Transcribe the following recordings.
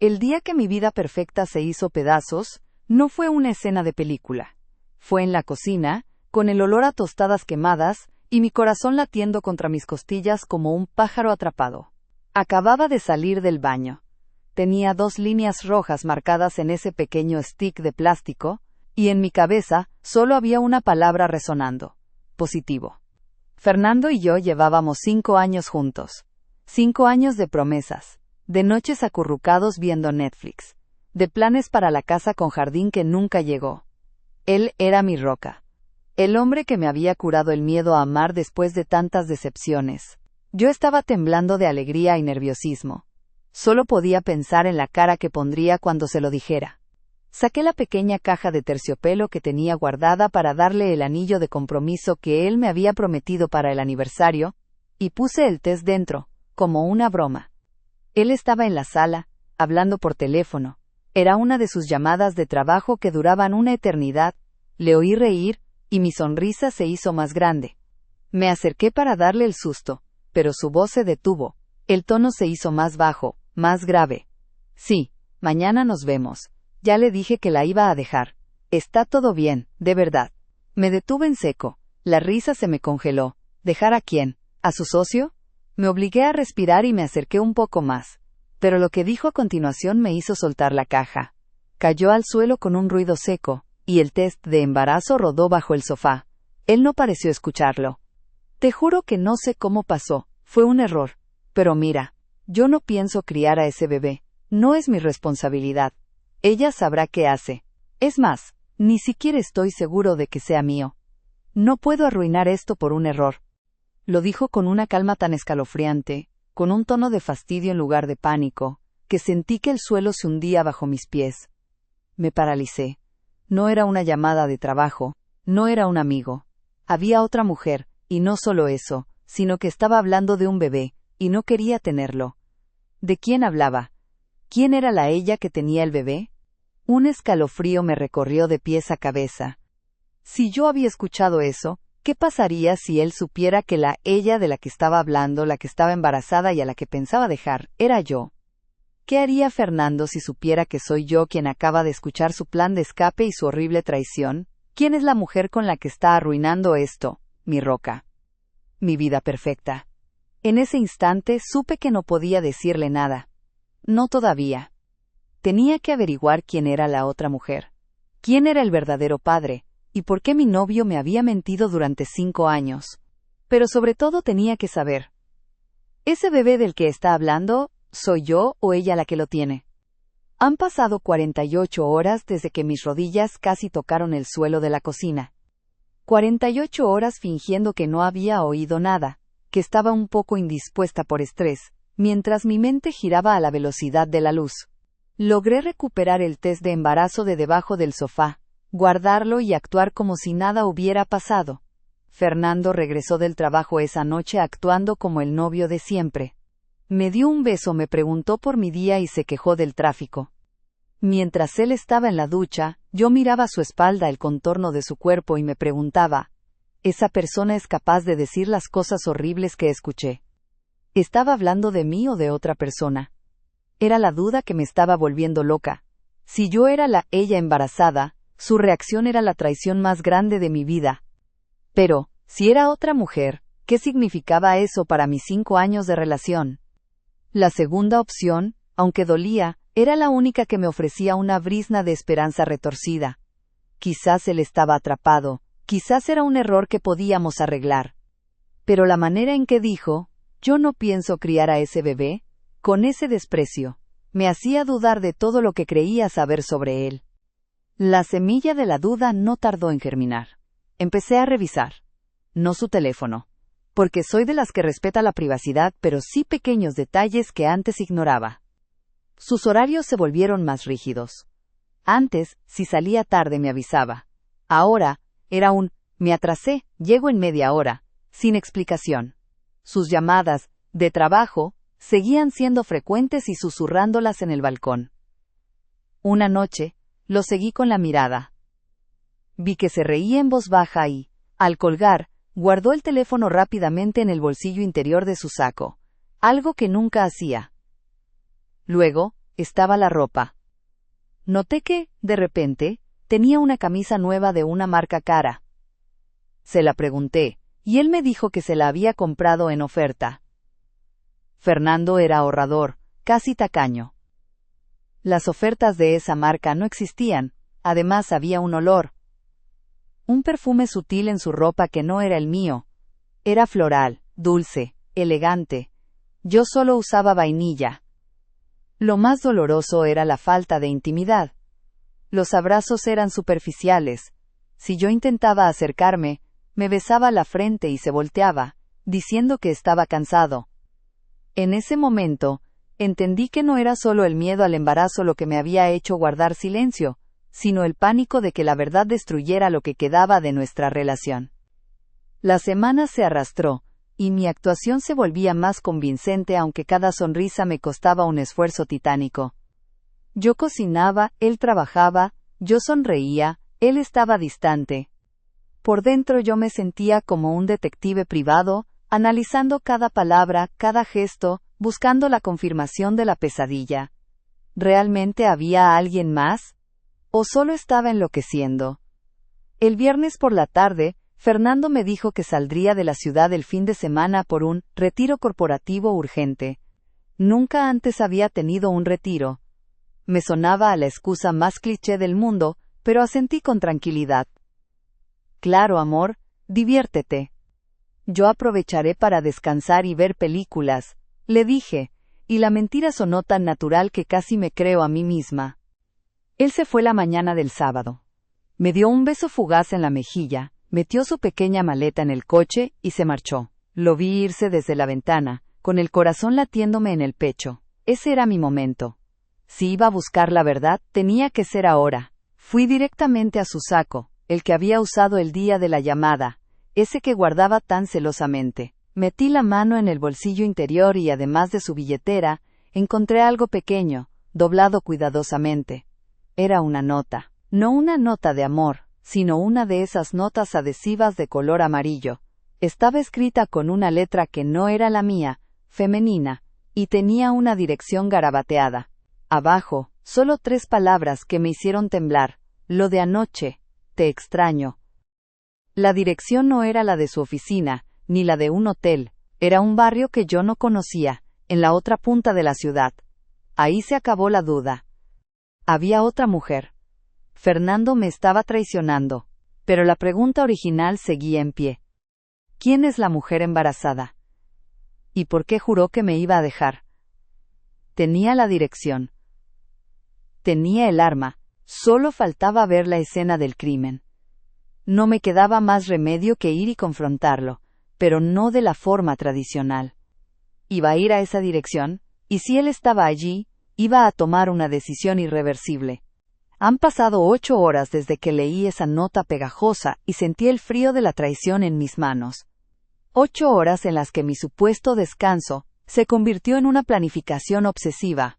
El día que mi vida perfecta se hizo pedazos, no fue una escena de película. Fue en la cocina, con el olor a tostadas quemadas, y mi corazón latiendo contra mis costillas como un pájaro atrapado. Acababa de salir del baño. Tenía 2 líneas rojas marcadas en ese pequeño stick de plástico, y en mi cabeza solo había una palabra resonando: positivo. Fernando y yo llevábamos 5 años juntos. 5 años de promesas, de noches acurrucados viendo Netflix, de planes para la casa con jardín que nunca llegó. Él era mi roca. El hombre que me había curado el miedo a amar después de tantas decepciones. Yo estaba temblando de alegría y nerviosismo. Solo podía pensar en la cara que pondría cuando se lo dijera. Saqué la pequeña caja de terciopelo que tenía guardada para darle el anillo de compromiso que él me había prometido para el aniversario, y puse el test dentro, como una broma. Él estaba en la sala, hablando por teléfono. Era una de sus llamadas de trabajo que duraban una eternidad. Le oí reír, y mi sonrisa se hizo más grande. Me acerqué para darle el susto, pero su voz se detuvo. El tono se hizo más bajo, más grave. Sí, mañana nos vemos. Ya le dije que la iba a dejar. Está todo bien, de verdad. Me detuve en seco. La risa se me congeló. ¿Dejar a quién? ¿A su socio? Me obligué a respirar y me acerqué un poco más. Pero lo que dijo a continuación me hizo soltar la caja. Cayó al suelo con un ruido seco, y el test de embarazo rodó bajo el sofá. Él no pareció escucharlo. Te juro que no sé cómo pasó. Fue un error. Pero mira, yo no pienso criar a ese bebé. No es mi responsabilidad. Ella sabrá qué hace. Es más, ni siquiera estoy seguro de que sea mío. No puedo arruinar esto por un error. Lo dijo con una calma tan escalofriante, con un tono de fastidio en lugar de pánico, que sentí que el suelo se hundía bajo mis pies. Me paralicé. No era una llamada de trabajo, no era un amigo. Había otra mujer, y no solo eso, sino que estaba hablando de un bebé, y no quería tenerlo. ¿De quién hablaba? ¿Quién era la ella que tenía el bebé? Un escalofrío me recorrió de pies a cabeza. Si yo había escuchado eso, ¿qué pasaría si él supiera que la ella de la que estaba hablando, la que estaba embarazada y a la que pensaba dejar, era yo? ¿Qué haría Fernando si supiera que soy yo quien acaba de escuchar su plan de escape y su horrible traición? ¿Quién es la mujer con la que está arruinando esto, mi roca? Mi vida perfecta. En ese instante supe que no podía decirle nada. No todavía. Tenía que averiguar quién era la otra mujer. ¿Quién era el verdadero padre? ¿Y por qué mi novio me había mentido durante 5 años? Pero sobre todo tenía que saber. ¿Ese bebé del que está hablando, soy yo o ella la que lo tiene? Han pasado 48 horas desde que mis rodillas casi tocaron el suelo de la cocina. 48 horas fingiendo que no había oído nada, que estaba un poco indispuesta por estrés, mientras mi mente giraba a la velocidad de la luz. Logré recuperar el test de embarazo de debajo del sofá, guardarlo y actuar como si nada hubiera pasado. Fernando regresó del trabajo esa noche actuando como el novio de siempre. Me dio un beso, me preguntó por mi día y se quejó del tráfico. Mientras él estaba en la ducha, yo miraba a su espalda, el contorno de su cuerpo y me preguntaba, ¿esa persona es capaz de decir las cosas horribles que escuché? ¿Estaba hablando de mí o de otra persona? Era la duda que me estaba volviendo loca. Si yo era la ella embarazada, su reacción era la traición más grande de mi vida. Pero, si era otra mujer, ¿qué significaba eso para mis 5 años de relación? La segunda opción, aunque dolía, era la única que me ofrecía una brizna de esperanza retorcida. Quizás él estaba atrapado, quizás era un error que podíamos arreglar. Pero la manera en que dijo, yo no pienso criar a ese bebé, con ese desprecio, me hacía dudar de todo lo que creía saber sobre él. La semilla de la duda no tardó en germinar. Empecé a revisar. No su teléfono, porque soy de las que respeta la privacidad, pero sí pequeños detalles que antes ignoraba. Sus horarios se volvieron más rígidos. Antes, si salía tarde me avisaba. Ahora, era me atrasé, llego en media hora, sin explicación. Sus llamadas, de trabajo, seguían siendo frecuentes y susurrándolas en el balcón. Una noche, lo seguí con la mirada. Vi que se reía en voz baja y, al colgar, guardó el teléfono rápidamente en el bolsillo interior de su saco, algo que nunca hacía. Luego, estaba la ropa. Noté que, de repente, tenía una camisa nueva de una marca cara. Se la pregunté, y él me dijo que se la había comprado en oferta. Fernando era ahorrador, casi tacaño. Las ofertas de esa marca no existían, además había un olor. Un perfume sutil en su ropa que no era el mío. Era floral, dulce, elegante. Yo solo usaba vainilla. Lo más doloroso era la falta de intimidad. Los abrazos eran superficiales. Si yo intentaba acercarme, me besaba la frente y se volteaba, diciendo que estaba cansado. En ese momento, entendí que no era solo el miedo al embarazo lo que me había hecho guardar silencio, sino el pánico de que la verdad destruyera lo que quedaba de nuestra relación. La semana se arrastró, y mi actuación se volvía más convincente aunque cada sonrisa me costaba un esfuerzo titánico. Yo cocinaba, él trabajaba, yo sonreía, él estaba distante. Por dentro yo me sentía como un detective privado, analizando cada palabra, cada gesto, buscando la confirmación de la pesadilla. ¿Realmente había alguien más? ¿O solo estaba enloqueciendo? El viernes por la tarde, Fernando me dijo que saldría de la ciudad el fin de semana por un retiro corporativo urgente. Nunca antes había tenido un retiro. Me sonaba a la excusa más cliché del mundo, pero asentí con tranquilidad. Claro, amor, diviértete. Yo aprovecharé para descansar y ver películas, le dije, y la mentira sonó tan natural que casi me creo a mí misma. Él se fue la mañana del sábado. Me dio un beso fugaz en la mejilla, metió su pequeña maleta en el coche y se marchó. Lo vi irse desde la ventana, con el corazón latiéndome en el pecho. Ese era mi momento. Si iba a buscar la verdad, tenía que ser ahora. Fui directamente a su saco, el que había usado el día de la llamada, ese que guardaba tan celosamente. Metí la mano en el bolsillo interior y además de su billetera, encontré algo pequeño, doblado cuidadosamente. Era una nota. No una nota de amor, sino una de esas notas adhesivas de color amarillo. Estaba escrita con una letra que no era la mía, femenina, y tenía una dirección garabateada. Abajo, solo 3 palabras que me hicieron temblar. Lo de anoche, te extraño. La dirección no era la de su oficina, ni la de un hotel. Era un barrio que yo no conocía, en la otra punta de la ciudad. Ahí se acabó la duda. Había otra mujer. Fernando me estaba traicionando. Pero la pregunta original seguía en pie. ¿Quién es la mujer embarazada? ¿Y por qué juró que me iba a dejar? Tenía la dirección. Tenía el arma. Solo faltaba ver la escena del crimen. No me quedaba más remedio que ir y confrontarlo, pero no de la forma tradicional. Iba a ir a esa dirección, y si él estaba allí, iba a tomar una decisión irreversible. Han pasado 8 horas desde que leí esa nota pegajosa y sentí el frío de la traición en mis manos. 8 horas en las que mi supuesto descanso se convirtió en una planificación obsesiva.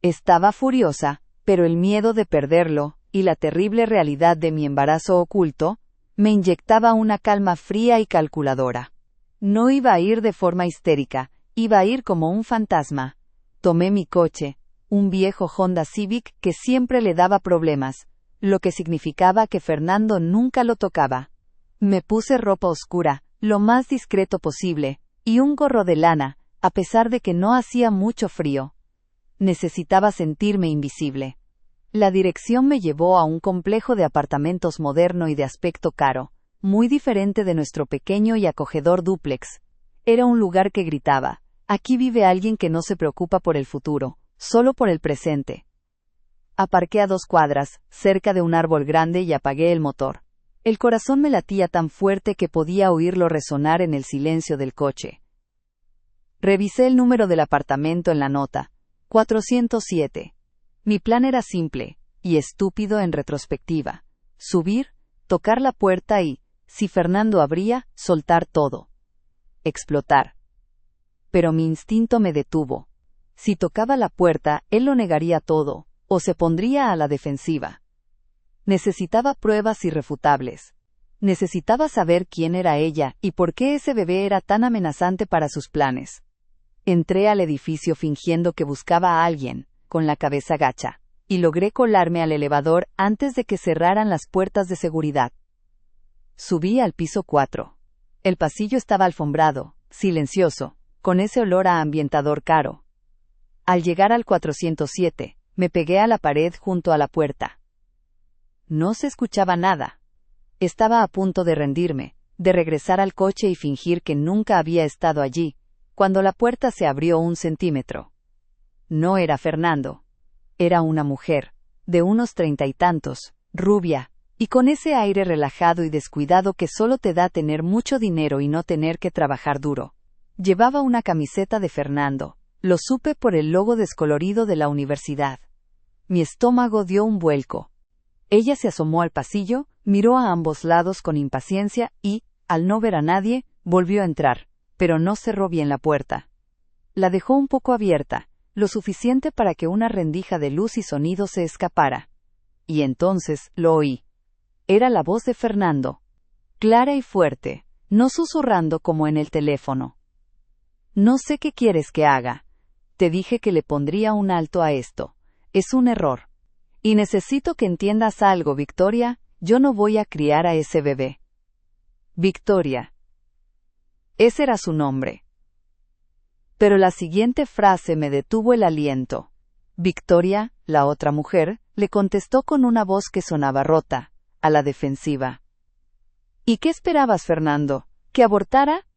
Estaba furiosa, pero el miedo de perderlo, y la terrible realidad de mi embarazo oculto, me inyectaba una calma fría y calculadora. No iba a ir de forma histérica, iba a ir como un fantasma. Tomé mi coche, un viejo Honda Civic que siempre le daba problemas, lo que significaba que Fernando nunca lo tocaba. Me puse ropa oscura, lo más discreto posible, y un gorro de lana, a pesar de que no hacía mucho frío. Necesitaba sentirme invisible. La dirección me llevó a un complejo de apartamentos moderno y de aspecto caro, muy diferente de nuestro pequeño y acogedor dúplex. Era un lugar que gritaba, aquí vive alguien que no se preocupa por el futuro, solo por el presente. Aparqué a 2 cuadras, cerca de un árbol grande y apagué el motor. El corazón me latía tan fuerte que podía oírlo resonar en el silencio del coche. Revisé el número del apartamento en la nota. 407. Mi plan era simple, y estúpido en retrospectiva. Subir, tocar la puerta y, si Fernando abría, soltar todo. Explotar. Pero mi instinto me detuvo. Si tocaba la puerta, él lo negaría todo, o se pondría a la defensiva. Necesitaba pruebas irrefutables. Necesitaba saber quién era ella y por qué ese bebé era tan amenazante para sus planes. Entré al edificio fingiendo que buscaba a alguien. con la cabeza gacha, y logré colarme al elevador antes de que cerraran las puertas de seguridad. Subí al piso 4. El pasillo estaba alfombrado, silencioso, con ese olor a ambientador caro. Al llegar al 407, me pegué a la pared junto a la puerta. No se escuchaba nada. Estaba a punto de rendirme, de regresar al coche y fingir que nunca había estado allí, cuando la puerta se abrió 1 centímetro. No era Fernando. Era una mujer, de unos 30 y tantos, rubia, y con ese aire relajado y descuidado que solo te da tener mucho dinero y no tener que trabajar duro. Llevaba una camiseta de Fernando. Lo supe por el logo descolorido de la universidad. Mi estómago dio un vuelco. Ella se asomó al pasillo, miró a ambos lados con impaciencia y, al no ver a nadie, volvió a entrar, pero no cerró bien la puerta. La dejó un poco abierta, lo suficiente para que una rendija de luz y sonido se escapara. Y entonces lo oí. Era la voz de Fernando. Clara y fuerte, no susurrando como en el teléfono. No sé qué quieres que haga. Te dije que le pondría un alto a esto. Es un error. Y necesito que entiendas algo, Victoria, yo no voy a criar a ese bebé. Victoria. Ese era su nombre. Pero la siguiente frase me detuvo el aliento. Victoria, la otra mujer, le contestó con una voz que sonaba rota, a la defensiva. ¿Y qué esperabas, Fernando? ¿Que abortara?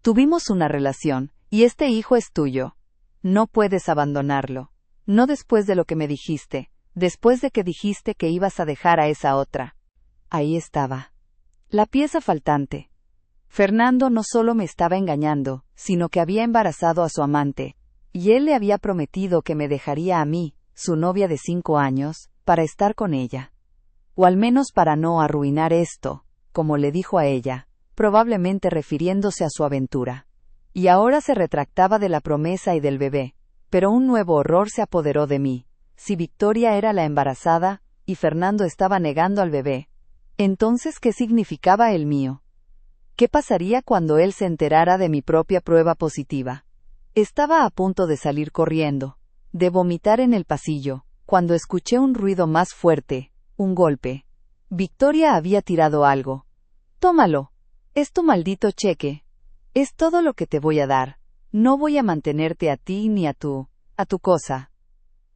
Tuvimos una relación, y este hijo es tuyo. No puedes abandonarlo. No después de lo que me dijiste, después de que dijiste que ibas a dejar a esa otra. Ahí estaba. La pieza faltante. Fernando no solo me estaba engañando, sino que había embarazado a su amante, y él le había prometido que me dejaría a mí, su novia de 5 años, para estar con ella. O al menos para no arruinar esto, como le dijo a ella, probablemente refiriéndose a su aventura. Y ahora se retractaba de la promesa y del bebé, pero un nuevo horror se apoderó de mí. Si Victoria era la embarazada, y Fernando estaba negando al bebé, entonces ¿qué significaba el mío? ¿Qué pasaría cuando él se enterara de mi propia prueba positiva? Estaba a punto de salir corriendo, de vomitar en el pasillo, cuando escuché un ruido más fuerte, un golpe. Victoria había tirado algo. Tómalo. Es tu maldito cheque. Es todo lo que te voy a dar. No voy a mantenerte a ti ni a tu cosa.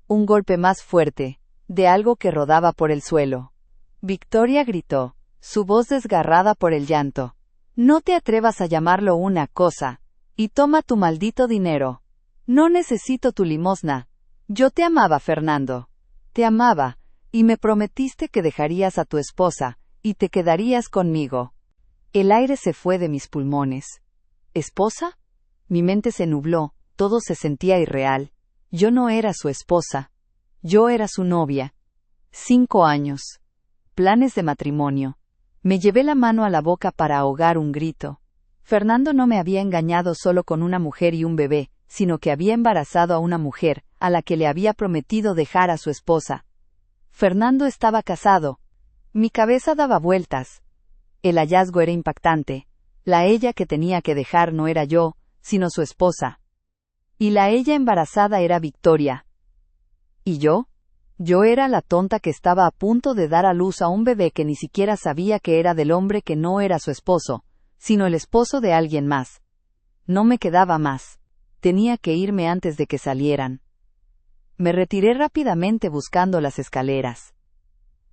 Un golpe más fuerte, de algo que rodaba por el suelo. Victoria gritó, su voz desgarrada por el llanto. No te atrevas a llamarlo una cosa. Y toma tu maldito dinero. No necesito tu limosna. Yo te amaba, Fernando. Te amaba, y me prometiste que dejarías a tu esposa, y te quedarías conmigo. El aire se fue de mis pulmones. ¿Esposa? Mi mente se nubló, todo se sentía irreal. Yo no era su esposa. Yo era su novia. 5 años. Planes de matrimonio. Me llevé la mano a la boca para ahogar un grito. Fernando no me había engañado solo con una mujer y un bebé, sino que había embarazado a una mujer, a la que le había prometido dejar a su esposa. Fernando estaba casado. Mi cabeza daba vueltas. El hallazgo era impactante. La ella que tenía que dejar no era yo, sino su esposa. Y la ella embarazada era Victoria. ¿Y yo? Yo era la tonta que estaba a punto de dar a luz a un bebé que ni siquiera sabía que era del hombre que no era su esposo, sino el esposo de alguien más. No me quedaba más. Tenía que irme antes de que salieran. Me retiré rápidamente buscando las escaleras.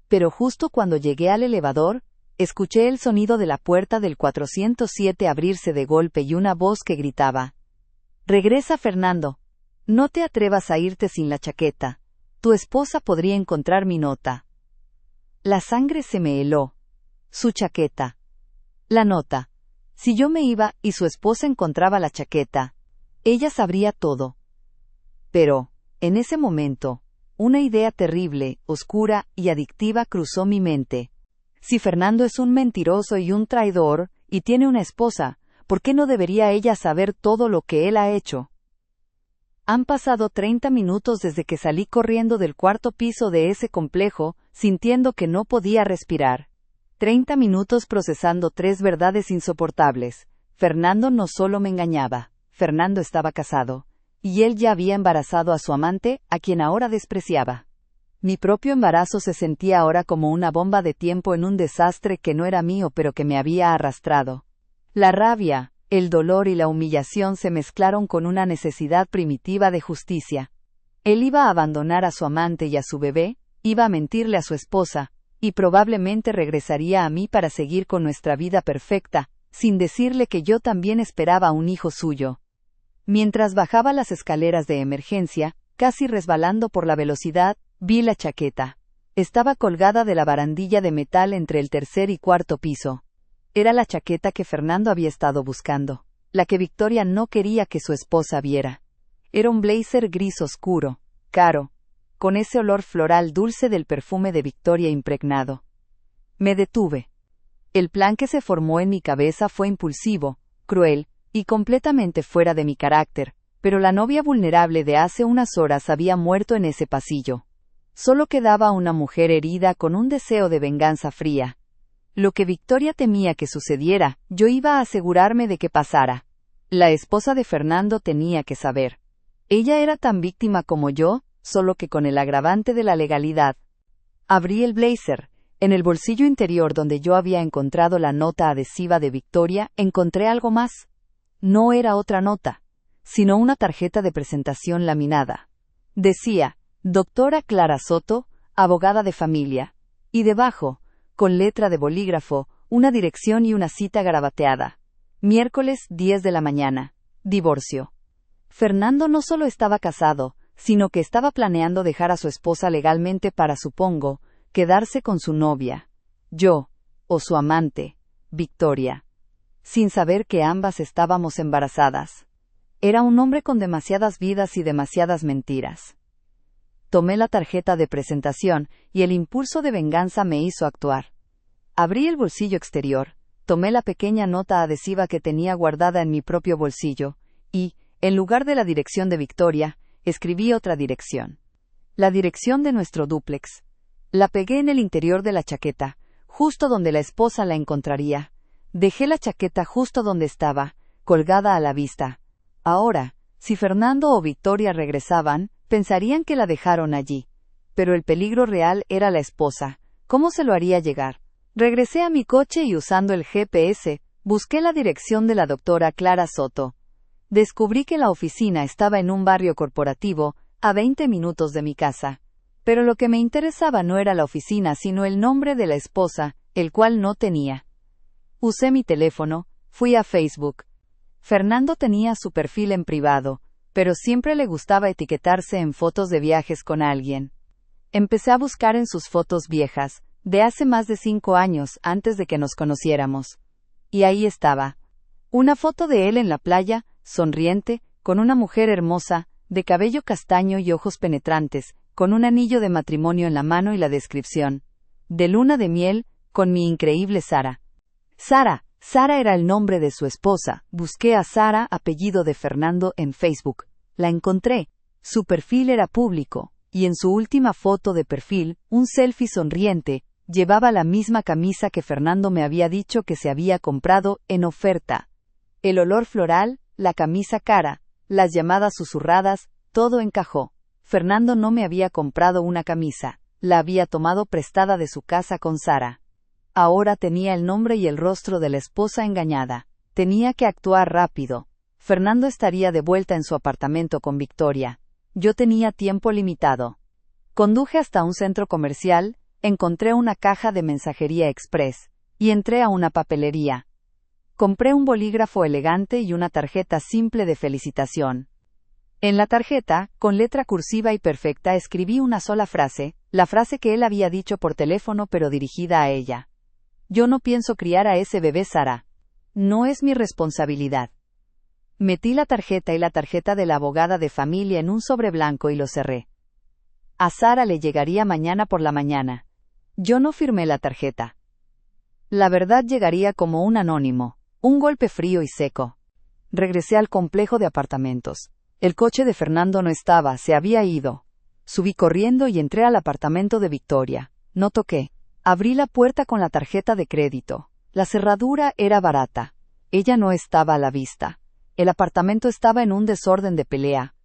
Pero justo cuando llegué al elevador, escuché el sonido de la puerta del 407 abrirse de golpe y una voz que gritaba. Regresa, Fernando. No te atrevas a irte sin la chaqueta. Tu esposa podría encontrar mi nota. La sangre se me heló. Su chaqueta. La nota. Si yo me iba y su esposa encontraba la chaqueta, ella sabría todo. Pero, en ese momento, una idea terrible, oscura y adictiva cruzó mi mente. Si Fernando es un mentiroso y un traidor, y tiene una esposa, ¿por qué no debería ella saber todo lo que él ha hecho? Han pasado 30 minutos desde que salí corriendo del 4º piso de ese complejo, sintiendo que no podía respirar. 30 minutos procesando 3 verdades insoportables. Fernando no solo me engañaba, Fernando estaba casado. y él ya había embarazado a su amante, a quien ahora despreciaba. Mi propio embarazo se sentía ahora como una bomba de tiempo en un desastre que no era mío pero que me había arrastrado. La rabia, el dolor y la humillación se mezclaron con una necesidad primitiva de justicia. Él iba a abandonar a su amante y a su bebé, iba a mentirle a su esposa, y probablemente regresaría a mí para seguir con nuestra vida perfecta, sin decirle que yo también esperaba un hijo suyo. Mientras bajaba las escaleras de emergencia, casi resbalando por la velocidad, vi la chaqueta. Estaba colgada de la barandilla de metal entre el tercer y cuarto piso. Era la chaqueta que Fernando había estado buscando, la que Victoria no quería que su esposa viera. Era un blazer gris oscuro, caro, con ese olor floral dulce del perfume de Victoria impregnado. Me detuve. El plan que se formó en mi cabeza fue impulsivo, cruel, y completamente fuera de mi carácter, pero la novia vulnerable de hace unas horas había muerto en ese pasillo. Solo quedaba una mujer herida con un deseo de venganza fría. Lo que Victoria temía que sucediera, yo iba a asegurarme de que pasara. La esposa de Fernando tenía que saber. Ella era tan víctima como yo, solo que con el agravante de la legalidad. Abrí el blazer. En el bolsillo interior donde yo había encontrado la nota adhesiva de Victoria, encontré algo más. No era otra nota, sino una tarjeta de presentación laminada. Decía, Doctora Clara Soto, abogada de familia. Y debajo, con letra de bolígrafo, una dirección y una cita garabateada. Miércoles 10 de la mañana. Divorcio. Fernando no solo estaba casado, sino que estaba planeando dejar a su esposa legalmente para, supongo, quedarse con su novia. Yo, o su amante, Victoria. Sin saber que ambas estábamos embarazadas. Era un hombre con demasiadas vidas y demasiadas mentiras. Tomé la tarjeta de presentación, y el impulso de venganza me hizo actuar. Abrí el bolsillo exterior, tomé la pequeña nota adhesiva que tenía guardada en mi propio bolsillo, y, en lugar de la dirección de Victoria, escribí otra dirección. La dirección de nuestro dúplex. La pegué en el interior de la chaqueta, justo donde la esposa la encontraría. Dejé la chaqueta justo donde estaba, colgada a la vista. Ahora, si Fernando o Victoria regresaban, pensarían que la dejaron allí. Pero el peligro real era la esposa. ¿Cómo se lo haría llegar? Regresé a mi coche y usando el GPS, busqué la dirección de la doctora Clara Soto. Descubrí que la oficina estaba en un barrio corporativo, a 20 minutos de mi casa. Pero lo que me interesaba no era la oficina sino el nombre de la esposa, el cual no tenía. Usé mi teléfono, fui a Facebook. Fernando tenía su perfil en privado, pero siempre le gustaba etiquetarse en fotos de viajes con alguien. Empecé a buscar en sus fotos viejas, de hace más de 5 años antes de que nos conociéramos. Y ahí estaba. Una foto de él en la playa, sonriente, con una mujer hermosa, de cabello castaño y ojos penetrantes, con un anillo de matrimonio en la mano y la descripción. De luna de miel, con mi increíble Sara. Sara era el nombre de su esposa. Busqué a Sara, apellido de Fernando, en Facebook. La encontré. Su perfil era público, y en su última foto de perfil, un selfie sonriente, llevaba la misma camisa que Fernando me había dicho que se había comprado en oferta. El olor floral, la camisa cara, las llamadas susurradas, todo encajó. Fernando no me había comprado una camisa, la había tomado prestada de su casa con Sara. Ahora tenía el nombre y el rostro de la esposa engañada. Tenía que actuar rápido. Fernando estaría de vuelta en su apartamento con Victoria. Yo tenía tiempo limitado. Conduje hasta un centro comercial, encontré una caja de mensajería express, y entré a una papelería. Compré un bolígrafo elegante y una tarjeta simple de felicitación. En la tarjeta, con letra cursiva y perfecta, escribí una sola frase, la frase que él había dicho por teléfono pero dirigida a ella. Yo no pienso criar a ese bebé, Sara. No es mi responsabilidad. Metí la tarjeta y la tarjeta de la abogada de familia en un sobre blanco y lo cerré. A Sara le llegaría mañana por la mañana. Yo no firmé la tarjeta. La verdad llegaría como un anónimo, un golpe frío y seco. Regresé al complejo de apartamentos. El coche de Fernando no estaba, se había ido. Subí corriendo y entré al apartamento de Victoria. No toqué. Abrí la puerta con la tarjeta de crédito. La cerradura era barata. Ella no estaba a la vista. El apartamento estaba en un desorden de pelea.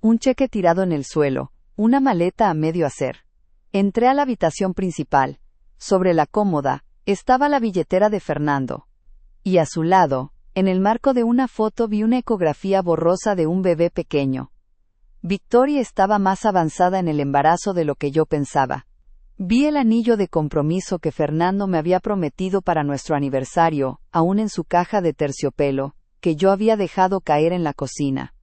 un cheque tirado en el suelo, una maleta a medio hacer. Entré a la habitación principal. Sobre la cómoda, estaba la billetera de Fernando. Y a su lado, en el marco de una foto vi una ecografía borrosa de un bebé pequeño. Victoria estaba más avanzada en el embarazo de lo que yo pensaba. Vi el anillo de compromiso que Fernando me había prometido para nuestro aniversario, aún en su caja de terciopelo, que yo había dejado caer en la cocina.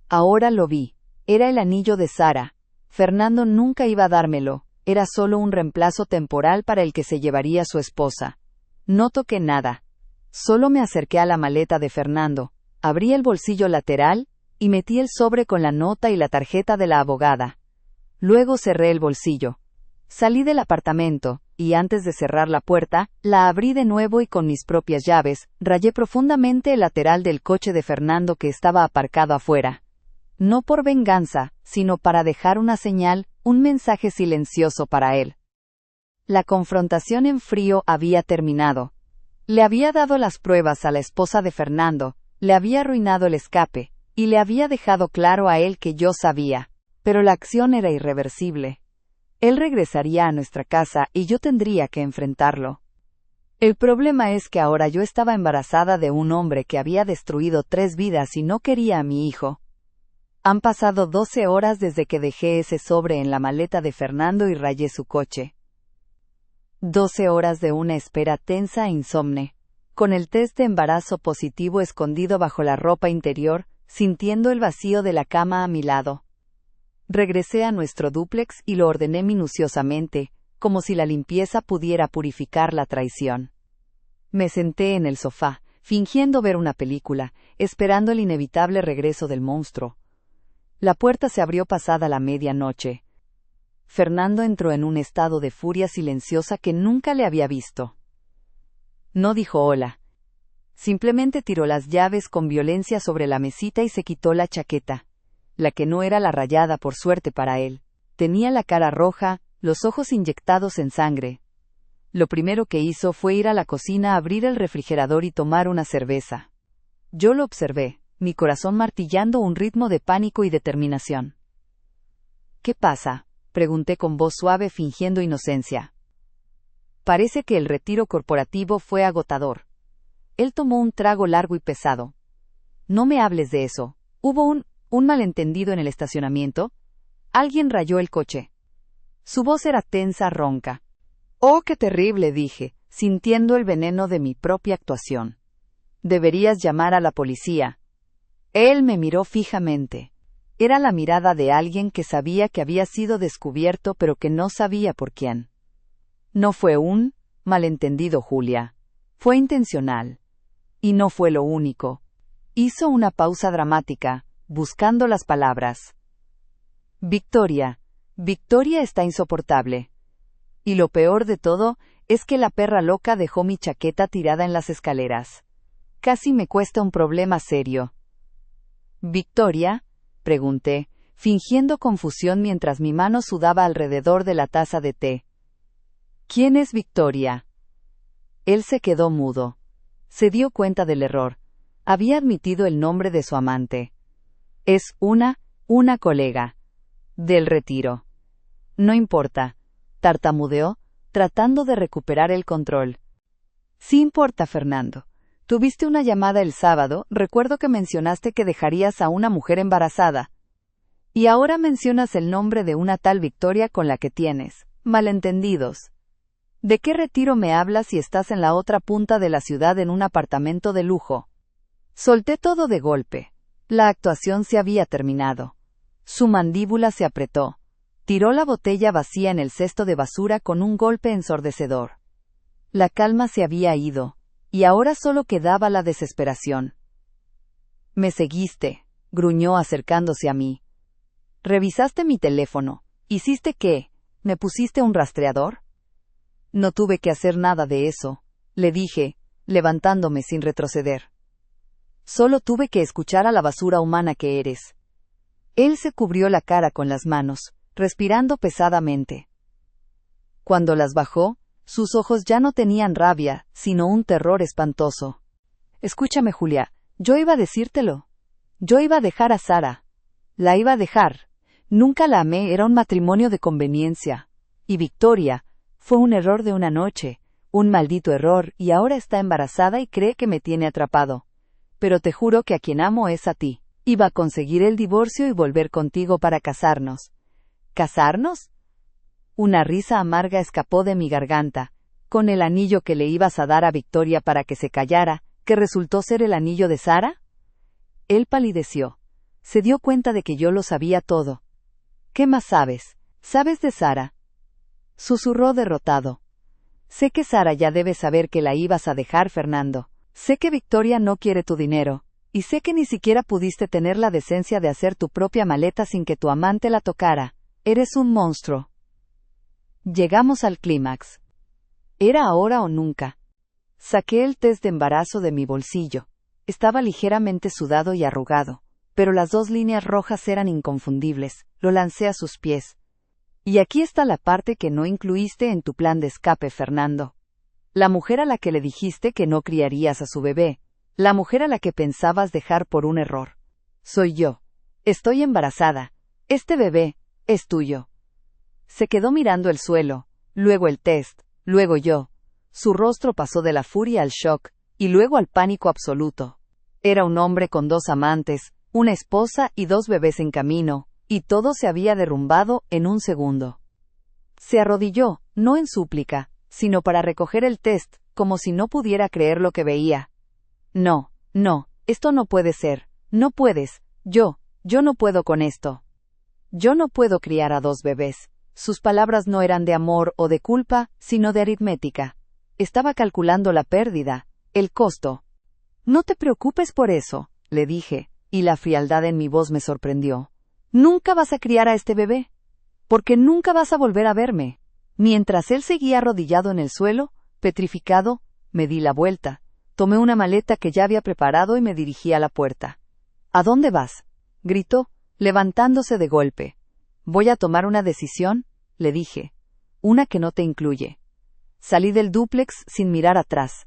Ahora lo vi. Era el anillo de Sara. Fernando nunca iba a dármelo, era solo un reemplazo temporal para el que se llevaría su esposa. No toqué nada. Solo me acerqué a la maleta de Fernando, abrí el bolsillo lateral, y metí el sobre con la nota y la tarjeta de la abogada. Luego cerré el bolsillo. Salí del apartamento, y antes de cerrar la puerta, la abrí de nuevo y con mis propias llaves, rayé profundamente el lateral del coche de Fernando que estaba aparcado afuera. No por venganza, sino para dejar una señal, un mensaje silencioso para él. La confrontación en frío había terminado. Le había dado las pruebas a la esposa de Fernando, le había arruinado el escape, y le había dejado claro a él que yo sabía. Pero la acción era irreversible. Él regresaría a nuestra casa y yo tendría que enfrentarlo. El problema es que ahora yo estaba embarazada de un hombre que había destruido 3 vidas y no quería a mi hijo. Han pasado 12 horas desde que dejé ese sobre en la maleta de Fernando y rayé su coche. 12 horas de una espera tensa e insomne, con el test de embarazo positivo escondido bajo la ropa interior, sintiendo el vacío de la cama a mi lado. Regresé a nuestro dúplex y lo ordené minuciosamente, como si la limpieza pudiera purificar la traición. Me senté en el sofá, fingiendo ver una película, esperando el inevitable regreso del monstruo. La puerta se abrió pasada la medianoche. Fernando entró en un estado de furia silenciosa que nunca le había visto. No dijo hola. Simplemente tiró las llaves con violencia sobre la mesita y se quitó la chaqueta. La que no era la rayada por suerte para él. Tenía la cara roja, los ojos inyectados en sangre. Lo primero que hizo fue ir a la cocina a abrir el refrigerador y tomar una cerveza. Yo lo observé, mi corazón martillando un ritmo de pánico y determinación. ¿Qué pasa?, pregunté con voz suave fingiendo inocencia. Parece que el retiro corporativo fue agotador. Él tomó un trago largo y pesado. No me hables de eso. ¿Hubo un malentendido en el estacionamiento? Alguien rayó el coche. Su voz era tensa, ronca. Oh, qué terrible, dije, sintiendo el veneno de mi propia actuación. Deberías llamar a la policía. Él me miró fijamente. Era la mirada de alguien que sabía que había sido descubierto pero que no sabía por quién. No fue un malentendido, Julia. Fue intencional. Y no fue lo único. Hizo una pausa dramática, buscando las palabras. Victoria está insoportable. Y lo peor de todo, es que la perra loca dejó mi chaqueta tirada en las escaleras. Casi me cuesta un problema serio. ¿Victoria?, pregunté, fingiendo confusión mientras mi mano sudaba alrededor de la taza de té. ¿Quién es Victoria? Él se quedó mudo. Se dio cuenta del error. Había admitido el nombre de su amante. Es una colega. Del retiro. No importa, tartamudeó, tratando de recuperar el control. Sí importa, Fernando. Tuviste una llamada el sábado, recuerdo que mencionaste que dejarías a una mujer embarazada. Y ahora mencionas el nombre de una tal Victoria con la que tienes malentendidos. ¿De qué retiro me hablas si estás en la otra punta de la ciudad en un apartamento de lujo? Solté todo de golpe. La actuación se había terminado. Su mandíbula se apretó. Tiró la botella vacía en el cesto de basura con un golpe ensordecedor. La calma se había ido, y ahora solo quedaba la desesperación. Me seguiste, gruñó acercándose a mí. Revisaste mi teléfono. ¿Hiciste qué? ¿Me pusiste un rastreador? No tuve que hacer nada de eso, le dije, levantándome sin retroceder. Solo tuve que escuchar a la basura humana que eres. Él se cubrió la cara con las manos, respirando pesadamente. Cuando las bajó, sus ojos ya no tenían rabia, sino un terror espantoso. Escúchame, Julia, yo iba a decírtelo. Yo iba a dejar a Sara. La iba a dejar. Nunca la amé, era un matrimonio de conveniencia. Y Victoria, fue un error de una noche, un maldito error, y ahora está embarazada y cree que me tiene atrapado. Pero te juro que a quien amo es a ti. Iba a conseguir el divorcio y volver contigo para casarnos. ¿Casarnos? Una risa amarga escapó de mi garganta, con el anillo que le ibas a dar a Victoria para que se callara, que resultó ser el anillo de Sara. Él palideció. Se dio cuenta de que yo lo sabía todo. ¿Qué más sabes? ¿Sabes de Sara? Susurró derrotado. Sé que Sara ya debe saber que la ibas a dejar, Fernando. Sé que Victoria no quiere tu dinero, y sé que ni siquiera pudiste tener la decencia de hacer tu propia maleta sin que tu amante la tocara. Eres un monstruo. Llegamos al clímax. Era ahora o nunca. Saqué el test de embarazo de mi bolsillo. Estaba ligeramente sudado y arrugado, pero las 2 líneas rojas eran inconfundibles. Lo lancé a sus pies. Y aquí está la parte que no incluiste en tu plan de escape, Fernando. La mujer a la que le dijiste que no criarías a su bebé. La mujer a la que pensabas dejar por un error. Soy yo. Estoy embarazada. Este bebé es tuyo. Se quedó mirando el suelo, luego el test, luego yo. Su rostro pasó de la furia al shock, y luego al pánico absoluto. Era un hombre con 2 amantes, una esposa y 2 bebés en camino, y todo se había derrumbado en un segundo. Se arrodilló, no en súplica, sino para recoger el test, como si no pudiera creer lo que veía. No, esto no puede ser, no puedes, yo no puedo con esto. Yo no puedo criar a 2 bebés. Sus palabras no eran de amor o de culpa, sino de aritmética. Estaba calculando la pérdida, el costo. No te preocupes por eso, le dije, y la frialdad en mi voz me sorprendió. Nunca vas a criar a este bebé, porque nunca vas a volver a verme. Mientras él seguía arrodillado en el suelo, petrificado, me di la vuelta, tomé una maleta que ya había preparado y me dirigí a la puerta. ¿A dónde vas?, gritó, levantándose de golpe. Voy a tomar una decisión, le dije. Una que no te incluye. Salí del dúplex sin mirar atrás.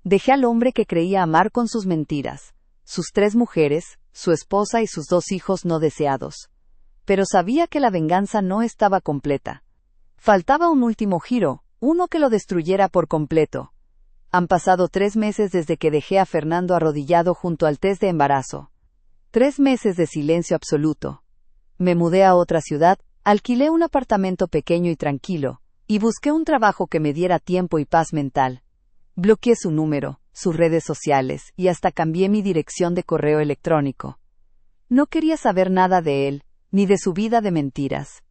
Dejé al hombre que creía amar con sus mentiras, sus 3 mujeres, su esposa y sus 2 hijos no deseados. Pero sabía que la venganza no estaba completa. Faltaba un último giro, uno que lo destruyera por completo. Han pasado 3 meses desde que dejé a Fernando arrodillado junto al test de embarazo. 3 meses de silencio absoluto. Me mudé a otra ciudad, alquilé un apartamento pequeño y tranquilo, y busqué un trabajo que me diera tiempo y paz mental. Bloqueé su número, sus redes sociales, y hasta cambié mi dirección de correo electrónico. No quería saber nada de él, ni de su vida de mentiras.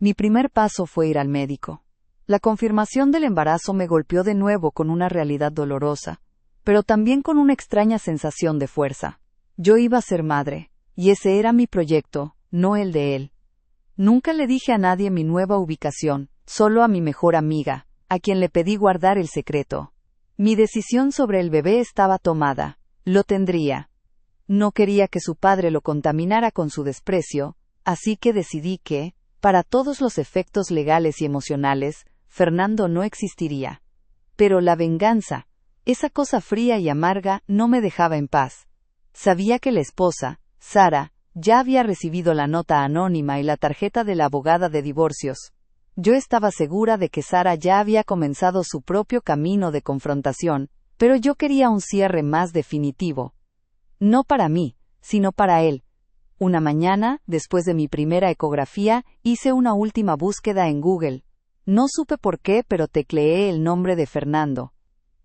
Mi primer paso fue ir al médico. La confirmación del embarazo me golpeó de nuevo con una realidad dolorosa, pero también con una extraña sensación de fuerza. Yo iba a ser madre, y ese era mi proyecto, no el de él. Nunca le dije a nadie mi nueva ubicación, solo a mi mejor amiga, a quien le pedí guardar el secreto. Mi decisión sobre el bebé estaba tomada. Lo tendría. No quería que su padre lo contaminara con su desprecio, así que decidí que, para todos los efectos legales y emocionales, Fernando no existiría. Pero la venganza, esa cosa fría y amarga, no me dejaba en paz. Sabía que la esposa, Sara, ya había recibido la nota anónima y la tarjeta de la abogada de divorcios. Yo estaba segura de que Sara ya había comenzado su propio camino de confrontación, pero yo quería un cierre más definitivo. No para mí, sino para él. Una mañana, después de mi primera ecografía, hice una última búsqueda en Google. No supe por qué, pero tecleé el nombre de Fernando.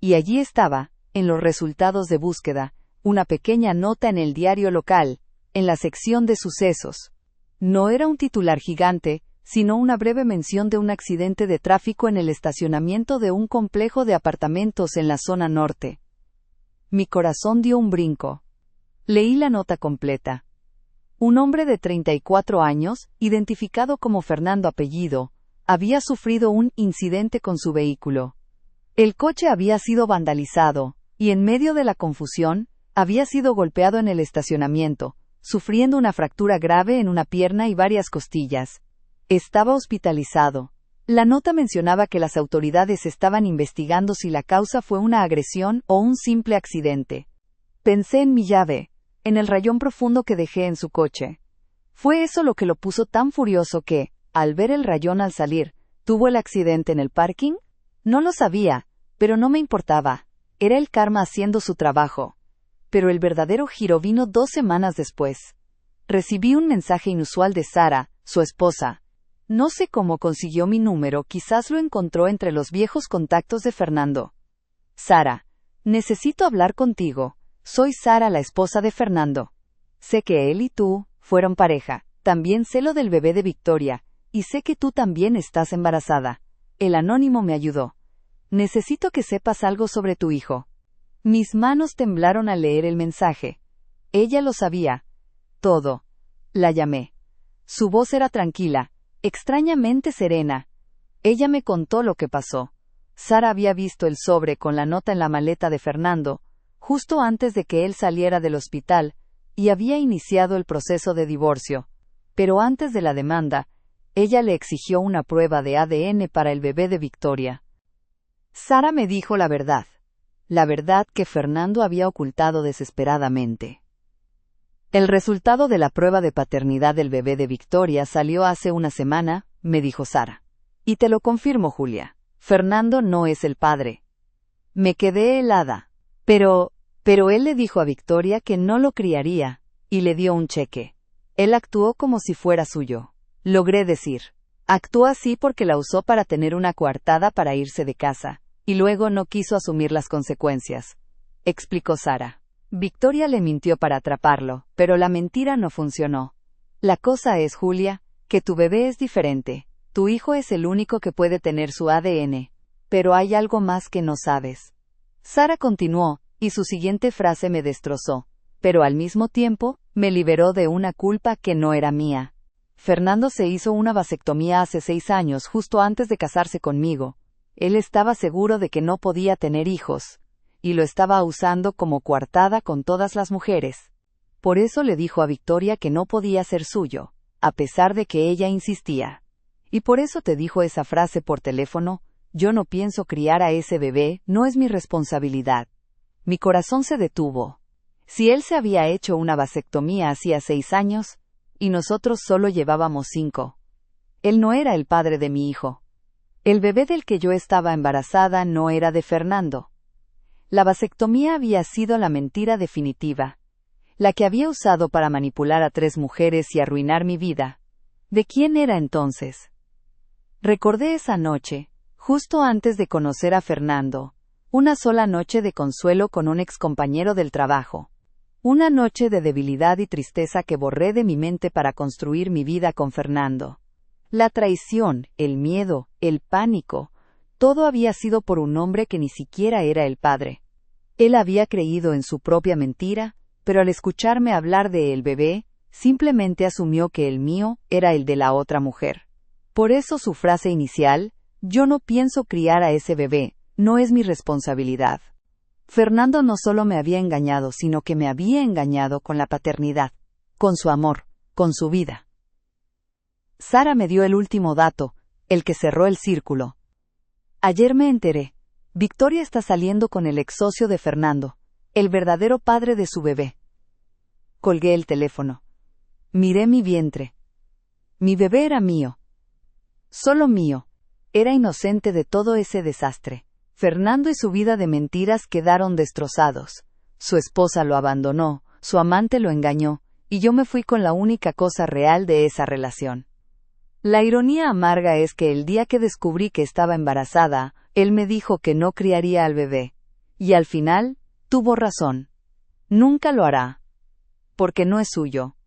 Y allí estaba, en los resultados de búsqueda, una pequeña nota en el diario local, en la sección de sucesos. No era un titular gigante, sino una breve mención de un accidente de tráfico en el estacionamiento de un complejo de apartamentos en la zona norte. Mi corazón dio un brinco. Leí la nota completa. Un hombre de 34 años, identificado como Fernando apellido, había sufrido un incidente con su vehículo. El coche había sido vandalizado, y en medio de la confusión, había sido golpeado en el estacionamiento, sufriendo una fractura grave en una pierna y varias costillas. Estaba hospitalizado. La nota mencionaba que las autoridades estaban investigando si la causa fue una agresión o un simple accidente. Pensé en mi llave, en el rayón profundo que dejé en su coche. Fue eso lo que lo puso tan furioso que, al ver el rayón al salir, ¿tuvo el accidente en el parking? No lo sabía, pero no me importaba. Era el karma haciendo su trabajo. Pero el verdadero giro vino 2 semanas después. Recibí un mensaje inusual de Sara, su esposa. No sé cómo consiguió mi número, quizás lo encontró entre los viejos contactos de Fernando. Sara, necesito hablar contigo. Soy Sara, la esposa de Fernando. Sé que él y tú fueron pareja. También sé lo del bebé de Victoria, y sé que tú también estás embarazada. El anónimo me ayudó. Necesito que sepas algo sobre tu hijo. Mis manos temblaron al leer el mensaje. Ella lo sabía. Todo. La llamé. Su voz era tranquila, extrañamente serena. Ella me contó lo que pasó. Sara había visto el sobre con la nota en la maleta de Fernando, justo antes de que él saliera del hospital, y había iniciado el proceso de divorcio. Pero antes de la demanda, ella le exigió una prueba de ADN para el bebé de Victoria. Sara me dijo la verdad que Fernando había ocultado desesperadamente. El resultado de la prueba de paternidad del bebé de Victoria salió hace una semana, me dijo Sara. Y te lo confirmo, Julia. Fernando no es el padre. Me quedé helada. Pero él le dijo a Victoria que no lo criaría, y le dio un cheque. Él actuó como si fuera suyo. Logré decir. Actuó así porque la usó para tener una coartada para irse de casa, y luego no quiso asumir las consecuencias, explicó Sara. Victoria le mintió para atraparlo, pero la mentira no funcionó. La cosa es, Julia, que tu bebé es diferente. Tu hijo es el único que puede tener su ADN. Pero hay algo más que no sabes. Sara continuó, y su siguiente frase me destrozó. Pero al mismo tiempo, me liberó de una culpa que no era mía. Fernando se hizo una vasectomía hace 6 años, justo antes de casarse conmigo. Él estaba seguro de que no podía tener hijos, y lo estaba usando como coartada con todas las mujeres. Por eso le dijo a Victoria que no podía ser suyo, a pesar de que ella insistía. Y por eso te dijo esa frase por teléfono: yo no pienso criar a ese bebé, no es mi responsabilidad. Mi corazón se detuvo. Si él se había hecho una vasectomía hacía 6 años, y nosotros solo llevábamos 5. Él no era el padre de mi hijo. El bebé del que yo estaba embarazada no era de Fernando. La vasectomía había sido la mentira definitiva, la que había usado para manipular a 3 mujeres y arruinar mi vida. ¿De quién era entonces? Recordé esa noche, justo antes de conocer a Fernando, una sola noche de consuelo con un excompañero del trabajo. Una noche de debilidad y tristeza que borré de mi mente para construir mi vida con Fernando. La traición, el miedo, el pánico, todo había sido por un hombre que ni siquiera era el padre. Él había creído en su propia mentira, pero al escucharme hablar de el bebé, simplemente asumió que el mío era el de la otra mujer. Por eso su frase inicial: yo no pienso criar a ese bebé, no es mi responsabilidad. Fernando no solo me había engañado, sino que me había engañado con la paternidad, con su amor, con su vida. Sara me dio el último dato, el que cerró el círculo. Ayer me enteré. Victoria está saliendo con el ex socio de Fernando, el verdadero padre de su bebé. Colgué el teléfono. Miré mi vientre. Mi bebé era mío. Solo mío. Era inocente de todo ese desastre. Fernando y su vida de mentiras quedaron destrozados. Su esposa lo abandonó, su amante lo engañó, y yo me fui con la única cosa real de esa relación. La ironía amarga es que el día que descubrí que estaba embarazada, él me dijo que no criaría al bebé. Y al final, tuvo razón. Nunca lo hará. Porque no es suyo.